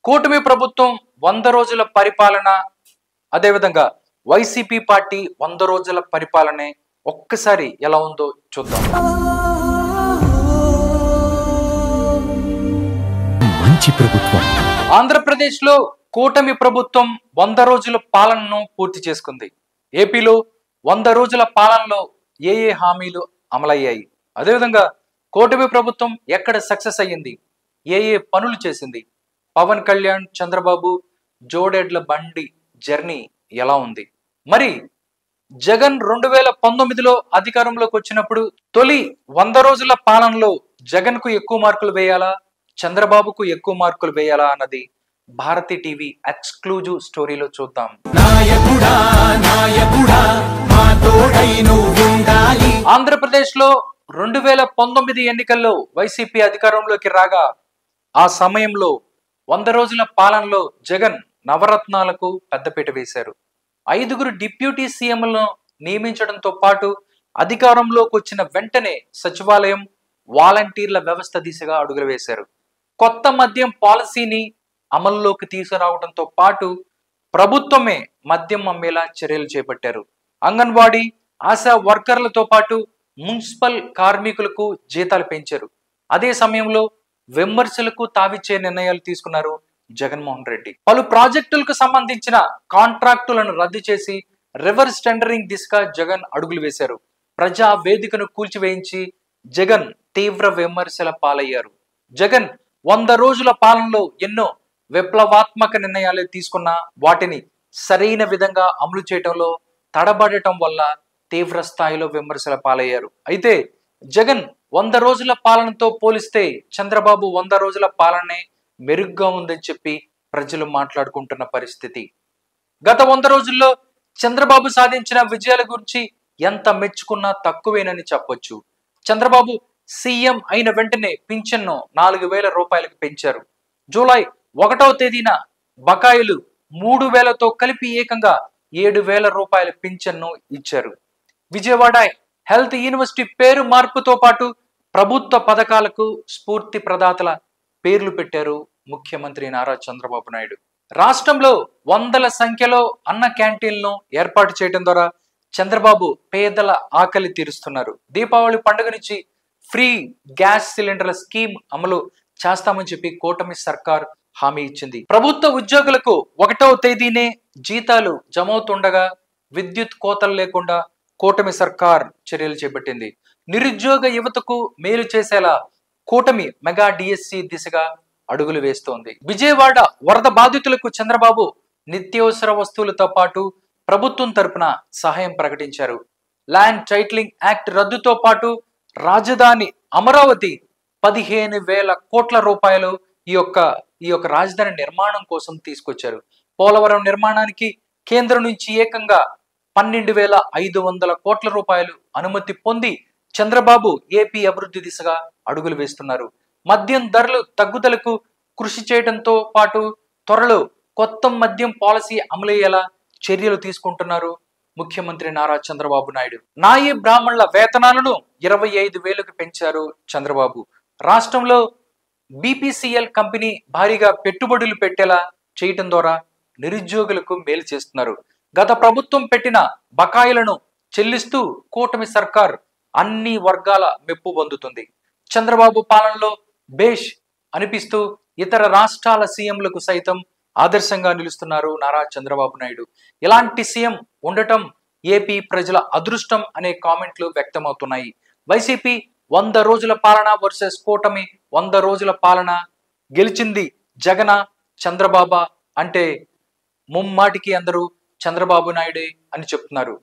కూటమి ప్రభుత్వం 100 రోజుల పరిపాలన, అదేవిధంగా వైసీపీ పార్టీ 100 రోజుల పరిపాలనే ఒక్కసారి ఎలా ఉందో చూద్దాం. మంచి ప్రభుత్వం. ఆంధ్రప్రదేశ్లో కూటమి ప్రభుత్వం 100 రోజుల పాలనను పూర్తి చేసుకుంది. ఏపీలో 100 రోజుల పాలనలో ఏ హామీలు అమలయ్యాయి, అదేవిధంగా కూటమి ప్రభుత్వం ఎక్కడ సక్సెస్ అయ్యింది, ఏ పనులు చేసింది, పవన్ కళ్యాణ్ చంద్రబాబు జోడెడ్ల బండి జర్నీ ఎలా ఉంది, మరి జగన్ 2019లో అధికారంలోకి వచ్చినప్పుడు తొలి 100 రోజుల పాలనలో జగన్ కు ఎక్కువ మార్కులు వేయాలా, చంద్రబాబుకు ఎక్కువ మార్కులు వేయాలా అన్నది భారతి టీవీ ఎక్స్క్లూజివ్ స్టోరీలో చూద్దాం. ఆంధ్రప్రదేశ్ లో 2019 ఎన్నికల్లో వైసీపీ అధికారంలోకి రాగా ఆ సమయంలో 100 రోజుల పాలనలో జగన్ నవరత్నాలకు పెద్దపీట వేశారు. 5 డిప్యూటీ సీఎంలను నియమించడంతో పాటు అధికారంలోకి వచ్చిన వెంటనే సచివాలయం, వాలంటీర్ల వ్యవస్థ దిశగా అడుగులు వేశారు. కొత్త మద్యం పాలసీని అమల్లోకి తీసుకురావడంతో పాటు ప్రభుత్వమే మద్యం అమ్మేలా చర్యలు చేపట్టారు. అంగన్వాడీ, ఆశా వర్కర్లతో పాటు మున్సిపల్ కార్మికులకు జీతాలు పెంచారు. అదే సమయంలో విమర్శలకు తావిచ్చే నిర్ణయాలు తీసుకున్నారు జగన్మోహన్ రెడ్డి. పలు ప్రాజెక్టులకు సంబంధించిన కాంట్రాక్టులను రద్దు చేసి రివర్స్ టెండరింగ్ దిశగా జగన్ అడుగులు వేశారు. ప్రజా వేదికను కూల్చివేయించి జగన్ తీవ్ర విమర్శల పాలయ్యారు. జగన్ 100 రోజుల పాలనలో ఎన్నో విప్లవాత్మక నిర్ణయాలు తీసుకున్న వాటిని సరైన విధంగా అమలు చేయడంలో తడబడటం వల్ల తీవ్ర స్థాయిలో విమర్శల పాలయ్యారు. అయితే జగన్ 100 రోజుల పాలనతో పోలిస్తే చంద్రబాబు 100 రోజుల పాలనే మెరుగ్గా ఉందని చెప్పి ప్రజలు మాట్లాడుకుంటున్న పరిస్థితి. గత 100 రోజుల్లో చంద్రబాబు సాధించిన విజయాల గురించి ఎంత మెచ్చుకున్నా తక్కువేనని చెప్పొచ్చు. చంద్రబాబు సీఎం అయిన వెంటనే పింఛన్ను 4,000 రూపాయలకు పెంచారు. జూలై 1వ తేదీన బకాయిలు 3,000తో కలిపి ఏకంగా 7,000 రూపాయల పింఛన్ను ఇచ్చారు. విజయవాడ హెల్త్ యూనివర్సిటీ పేరు మార్పుతో పాటు ప్రభుత్వ పథకాలకు స్ఫూర్తి ప్రదాతల పేర్లు పెట్టారు ముఖ్యమంత్రి నారా చంద్రబాబు నాయుడు. రాష్ట్రంలో వందల సంఖ్యలో అన్న క్యాంటీన్లను ఏర్పాటు చేయడం ద్వారా చంద్రబాబు పేదల ఆకలి తీరుస్తున్నారు. దీపావళి పండుగ నుంచి ఫ్రీ గ్యాస్ సిలిండర్ల స్కీమ్ అమలు చేస్తామని చెప్పి కూటమి సర్కార్ హామీ ఇచ్చింది. ప్రభుత్వ ఉద్యోగులకు 1వ తేదీనే జీతాలు జమవుతుండగా విద్యుత్ కోతలు లేకుండా కూటమి సర్కార్ చర్యలు చేపట్టింది. నిరుద్యోగ యువతకు మేలు చేసేలా కూటమి మెగా డిఎస్సి దిశగా అడుగులు వేస్తోంది. విజయవాడ వరద బాధితులకు చంద్రబాబు నిత్యావసర వస్తువులతో పాటు ప్రభుత్వం తరపున సహాయం ప్రకటించారు. ల్యాండ్ టైటిలింగ్ యాక్ట్ రద్దుతో పాటు రాజధాని అమరావతి 15,000 కోట్ల రూపాయలు ఈ యొక్క రాజధాని నిర్మాణం కోసం తీసుకొచ్చారు. పోలవరం నిర్మాణానికి కేంద్రం నుంచి ఏకంగా 12,500 కోట్ల రూపాయలు అనుమతి పొంది చంద్రబాబు ఏపీ అభివృద్ధి దిశగా అడుగులు వేస్తున్నారు. మద్యం ధరలు తగ్గుదలకు కృషి చేయడంతో పాటు త్వరలో కొత్త మద్యం పాలసీ అమలయ్యేలా చర్యలు తీసుకుంటున్నారు ముఖ్యమంత్రి నారా చంద్రబాబు నాయుడు. నాయి బ్రాహ్మణుల వేతనాలను 25,000కు పెంచారు చంద్రబాబు. రాష్ట్రంలో బీపీసీఎల్ కంపెనీ భారీగా పెట్టుబడులు పెట్టేలా చేయటం ద్వారా నిరుద్యోగులకు మేలు చేస్తున్నారు. గత ప్రభుత్వం పెట్టిన బకాయిలను చెల్లిస్తూ కూటమి సర్కార్ అన్ని వర్గాల మెప్పు పొందుతుంది. చంద్రబాబు పాలనలో బేష్ అనిపిస్తూ ఇతర రాష్ట్రాల సీఎంలకు సైతం ఆదర్శంగా నిలుస్తున్నారు నారా చంద్రబాబు నాయుడు. ఇలాంటి సీఎం ఉండటం ఏపీ ప్రజల అదృష్టం అనే కామెంట్లు వ్యక్తమవుతున్నాయి. వైసీపీ 100 రోజుల పాలన వర్సెస్ కూటమి 100 రోజుల పాలన, గెలిచింది జగన చంద్రబాబు అంటే ముమ్మాటికి అందరూ చంద్రబాబు నాయుడే అని చెప్తున్నారు.